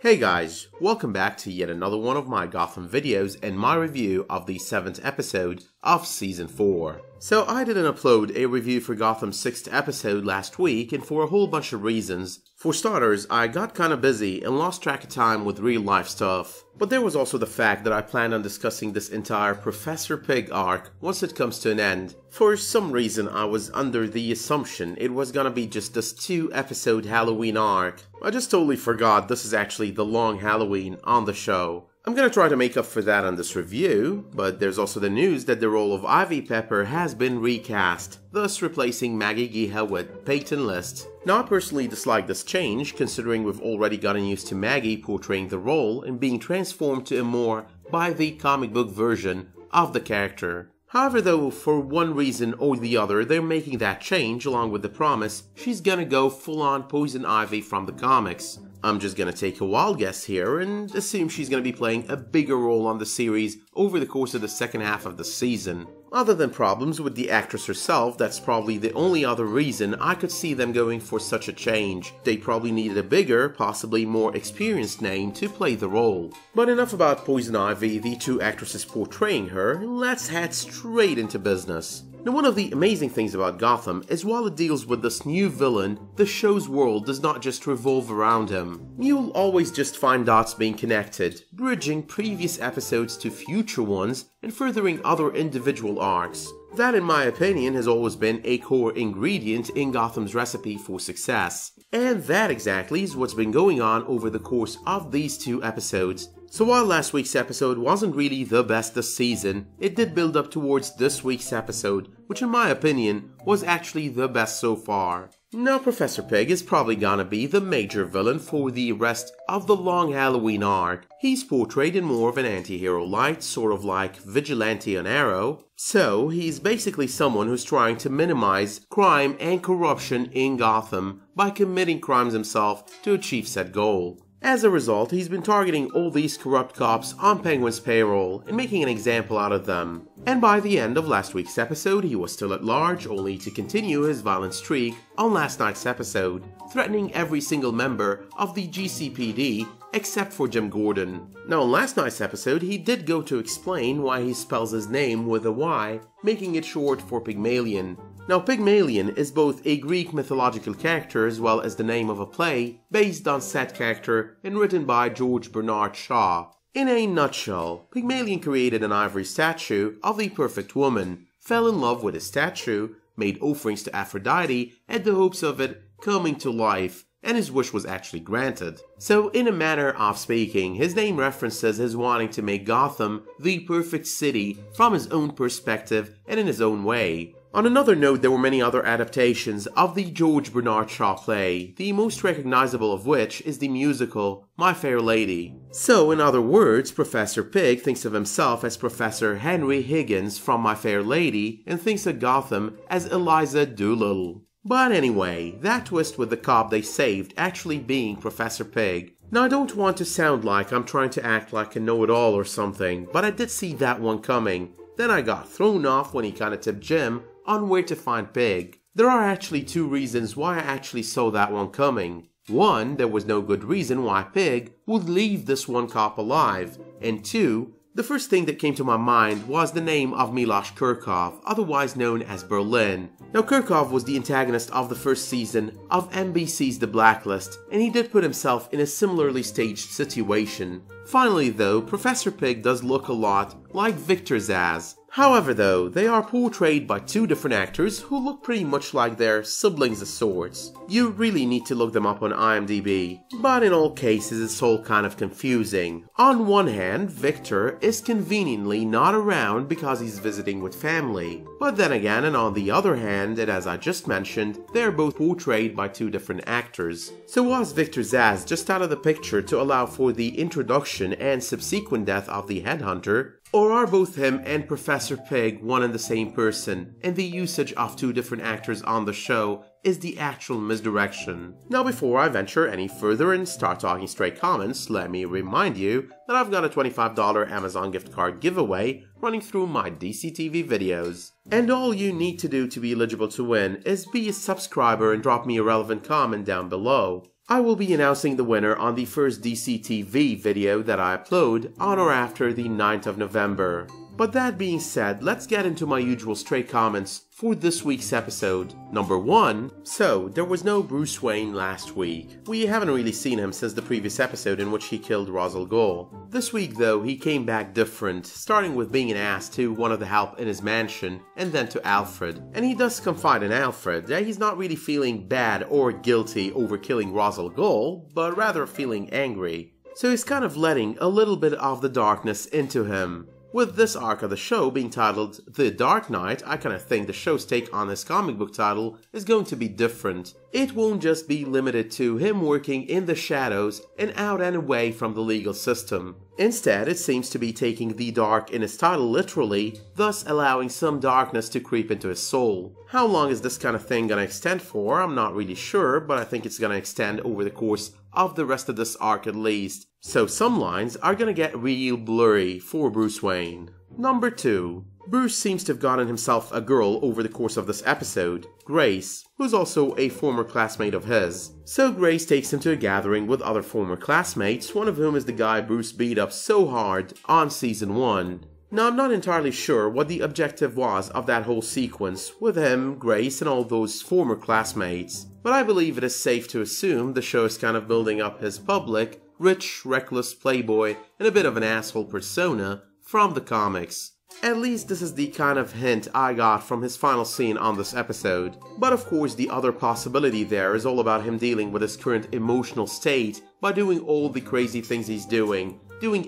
Hey guys, welcome back to yet another one of my Gotham videos and my review of the 7th episode of Season 4. So I didn't upload a review for Gotham's 6th episode last week, and for a whole bunch of reasons. For starters, I got kinda busy and lost track of time with real life stuff. But there was also the fact that I planned on discussing this entire Professor Pig arc once it comes to an end. For some reason I was under the assumption it was gonna be just this 2-episode Halloween arc. I just totally forgot this is actually the long Halloween on the show. I'm gonna try to make up for that on this review, but there's also the news that the role of Ivy Pepper has been recast, thus replacing Maggie Gyllenhaal with Peyton List. Now I personally dislike this change, considering we've already gotten used to Maggie portraying the role and being transformed to a more by the comic book version of the character. However though, for one reason or the other, they're making that change along with the promise she's gonna go full-on Poison Ivy from the comics. I'm just gonna take a wild guess here and assume she's gonna be playing a bigger role on the series over the course of the second half of the season. Other than problems with the actress herself, that's probably the only other reason I could see them going for such a change. They probably needed a bigger, possibly more experienced name to play the role. But enough about Poison Ivy, the two actresses portraying her, let's head straight into business. Now one of the amazing things about Gotham is while it deals with this new villain, the show's world does not just revolve around him. You'll always just find dots being connected, bridging previous episodes to future ones and furthering other individual arcs. That in my opinion has always been a core ingredient in Gotham's recipe for success. And that exactly is what's been going on over the course of these 2 episodes. So while last week's episode wasn't really the best this season, it did build up towards this week's episode, which in my opinion was actually the best so far. Now Professor Pig is probably gonna be the major villain for the rest of the long Halloween arc. He's portrayed in more of an anti-hero light, sort of like Vigilante on Arrow. So he's basically someone who's trying to minimize crime and corruption in Gotham by committing crimes himself to achieve said goal. As a result, he's been targeting all these corrupt cops on Penguin's payroll and making an example out of them. And by the end of last week's episode, he was still at large, only to continue his violent streak on last night's episode, threatening every single member of the GCPD except for Jim Gordon. Now in last night's episode, he did go to explain why he spells his name with a Y, making it short for Pygmalion. Now Pygmalion is both a Greek mythological character as well as the name of a play based on said character and written by George Bernard Shaw. In a nutshell, Pygmalion created an ivory statue of the perfect woman, fell in love with his statue, made offerings to Aphrodite at the hopes of it coming to life, and his wish was actually granted. So in a manner of speaking, his name references his wanting to make Gotham the perfect city from his own perspective and in his own way. On another note, there were many other adaptations of the George Bernard Shaw play, the most recognizable of which is the musical My Fair Lady. So, in other words, Professor Pig thinks of himself as Professor Henry Higgins from My Fair Lady and thinks of Gotham as Eliza Doolittle. But anyway, that twist with the cop they saved actually being Professor Pig. Now I don't want to sound like I'm trying to act like a know-it-all or something, but I did see that one coming. Then I got thrown off when he kinda tipped Jim on where to find Pig. There are actually 2 reasons why I actually saw that one coming. One, there was no good reason why Pig would leave this one cop alive. And 2, the first thing that came to my mind was the name of Miloš Kirkov, otherwise known as Berlin. Now Kirkov was the antagonist of the first season of NBC's The Blacklist, and he did put himself in a similarly staged situation. Finally though, Professor Pig does look a lot like Victor Zsasz. However though, they are portrayed by 2 different actors who look pretty much like their siblings of sorts. You really need to look them up on IMDb. But in all cases it's all kind of confusing. On one hand, Victor is conveniently not around because he's visiting with family. But then again, and on the other hand, and as I just mentioned, they're both portrayed by 2 different actors. So was Victor Zsasz just out of the picture to allow for the introduction and subsequent death of the Headhunter? Or are both him and Professor Pig one and the same person, and the usage of 2 different actors on the show is the actual misdirection? Now before I venture any further and start talking straight comments, let me remind you that I've got a $25 Amazon gift card giveaway running through my DCTV videos. And all you need to do to be eligible to win is be a subscriber and drop me a relevant comment down below. I will be announcing the winner on the first DCTV video that I upload on or after the 9th of November. But that being said, let's get into my usual stray comments for this week's episode. Number 1. So, there was no Bruce Wayne last week. We haven't really seen him since the previous episode in which he killed Ra's al Ghul. This week though, he came back different, starting with being an ass to one of the help in his mansion, and then to Alfred. And he does confide in Alfred that he's not really feeling bad or guilty over killing Ra's al Ghul, but rather feeling angry. So he's kind of letting a little bit of the darkness into him. With this arc of the show being titled The Dark Knight, I kind of think the show's take on this comic book title is going to be different. It won't just be limited to him working in the shadows and out and away from the legal system. Instead, it seems to be taking the dark in its title literally, thus allowing some darkness to creep into his soul. How long is this kind of thing gonna extend for? I'm not really sure, but I think it's gonna extend over the course of the rest of this arc at least. So some lines are gonna get real blurry for Bruce Wayne. Number 2. Bruce seems to have gotten himself a girl over the course of this episode, Grace, who's also a former classmate of his. So Grace takes him to a gathering with other former classmates, one of whom is the guy Bruce beat up so hard on season 1. Now I'm not entirely sure what the objective was of that whole sequence with him, Grace, and all those former classmates, but I believe it is safe to assume the show is kind of building up his public, rich, reckless playboy, and a bit of an asshole persona from the comics. At least this is the kind of hint I got from his final scene on this episode. But of course the other possibility there is all about him dealing with his current emotional state by doing all the crazy things he's doing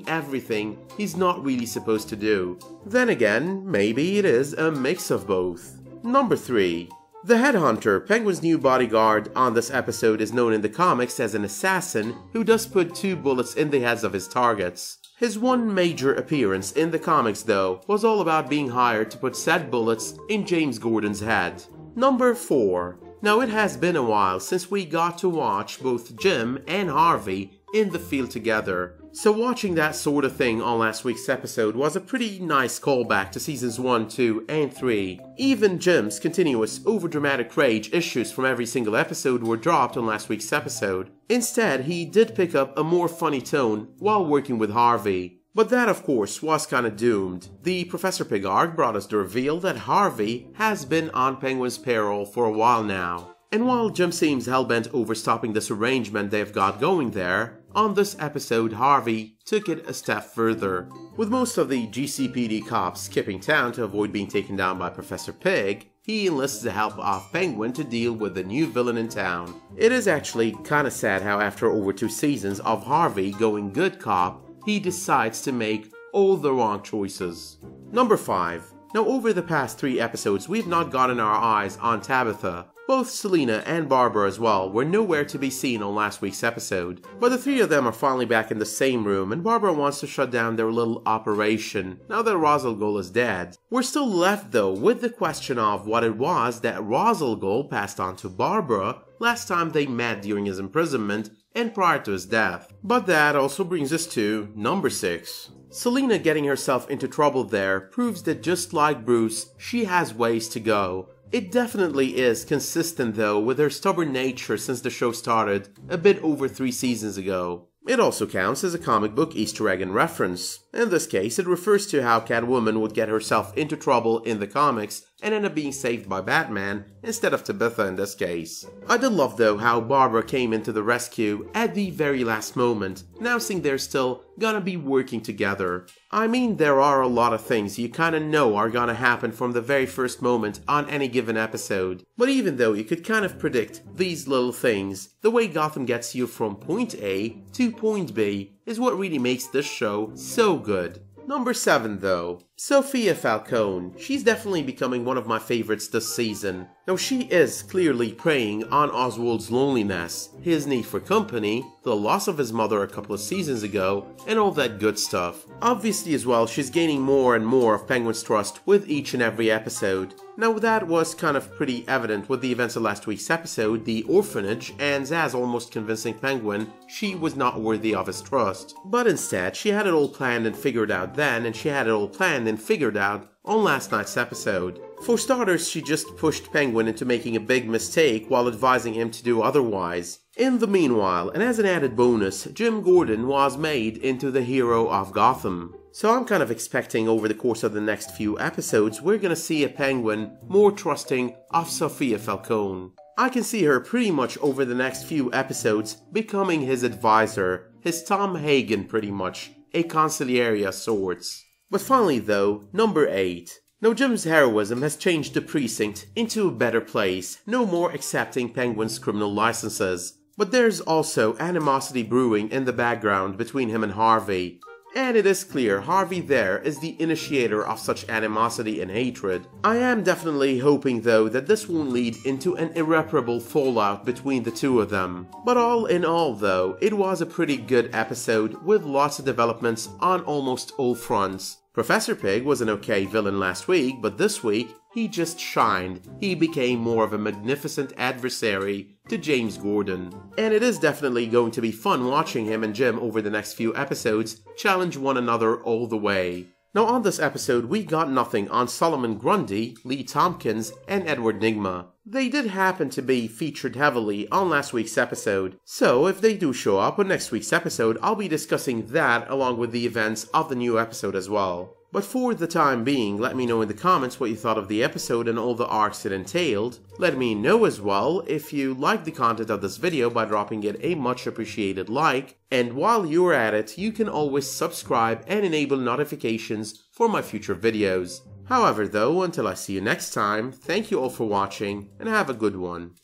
everything he's not really supposed to do. Then again, maybe it is a mix of both. Number 3. The Headhunter, Penguin's new bodyguard on this episode, is known in the comics as an assassin who does put 2 bullets in the heads of his targets. His one major appearance in the comics though was all about being hired to put said bullets in James Gordon's head. Number 4. Now it has been a while since we got to watch both Jim and Harvey in the field together. So watching that sort of thing on last week's episode was a pretty nice callback to seasons 1, 2, and 3. Even Jim's continuous overdramatic rage issues from every single episode were dropped on last week's episode. Instead, he did pick up a more funny tone while working with Harvey. But that of course was kinda doomed. The Professor Pig arc brought us the reveal that Harvey has been on Penguin's payroll for a while now. And while Jim seems hellbent over stopping this arrangement they've got going there, on this episode Harvey took it a step further. With most of the GCPD cops skipping town to avoid being taken down by Professor Pig, he enlists the help of Penguin to deal with the new villain in town. It is actually kinda sad how after over 2 seasons of Harvey going good cop, he decides to make all the wrong choices. Number 5. Now over the past 3 episodes we've not gotten our eyes on Tabitha. Both Selina and Barbara as well were nowhere to be seen on last week's episode, but the 3 of them are finally back in the same room and Barbara wants to shut down their little operation now that Ra's al Ghul is dead. We're still left though with the question of what it was that Ra's al Ghul passed on to Barbara last time they met during his imprisonment and prior to his death. But that also brings us to number 6. Selina getting herself into trouble there proves that just like Bruce, she has ways to go. It definitely is consistent though with her stubborn nature since the show started a bit over 3 seasons ago. It also counts as a comic book Easter egg and reference. In this case, it refers to how Catwoman would get herself into trouble in the comics and end up being saved by Batman instead of Tabitha in this case. I did love though how Barbara came into the rescue at the very last moment, announcing they're still gonna be working together. I mean, there are a lot of things you kinda know are gonna happen from the very first moment on any given episode. But even though you could kind of predict these little things, the way Gotham gets you from point A to point B is what really makes this show so good. Number 7 though, Sophia Falcone. She's definitely becoming one of my favorites this season. Now she is clearly preying on Oswald's loneliness, his need for company, the loss of his mother a couple of seasons ago, and all that good stuff. Obviously as well, she's gaining more and more of Penguin's trust with each and every episode. Now that was kind of pretty evident with the events of last week's episode, the orphanage, and Zaz almost convincing Penguin she was not worthy of his trust. But instead, she had it all planned and figured out then, and she had it all planned and figured out on last night's episode. For starters, she just pushed Penguin into making a big mistake while advising him to do otherwise. In the meanwhile, and as an added bonus, Jim Gordon was made into the hero of Gotham. So I'm kind of expecting over the course of the next few episodes, we're gonna see a Penguin more trusting of Sophia Falcone. I can see her pretty much over the next few episodes becoming his advisor, his Tom Hagen pretty much, a consigliere of sorts. But finally though, number 8. Now Jim's heroism has changed the precinct into a better place, no more accepting Penguin's criminal licenses. But there's also animosity brewing in the background between him and Harvey. And it is clear Harvey there is the initiator of such animosity and hatred. I am definitely hoping though that this won't lead into an irreparable fallout between the two of them. But all in all though, it was a pretty good episode with lots of developments on almost all fronts. Professor Pig was an okay villain last week, but this week, he just shined. He became more of a magnificent adversary to James Gordon. And it is definitely going to be fun watching him and Jim over the next few episodes challenge one another all the way. Now on this episode, we got nothing on Solomon Grundy, Lee Tompkins, and Edward Nygma. They did happen to be featured heavily on last week's episode, so if they do show up on next week's episode, I'll be discussing that along with the events of the new episode as well. But for the time being, let me know in the comments what you thought of the episode and all the arcs it entailed. Let me know as well if you liked the content of this video by dropping it a much appreciated like. And while you're at it, you can always subscribe and enable notifications for my future videos. However though, until I see you next time, thank you all for watching and have a good one.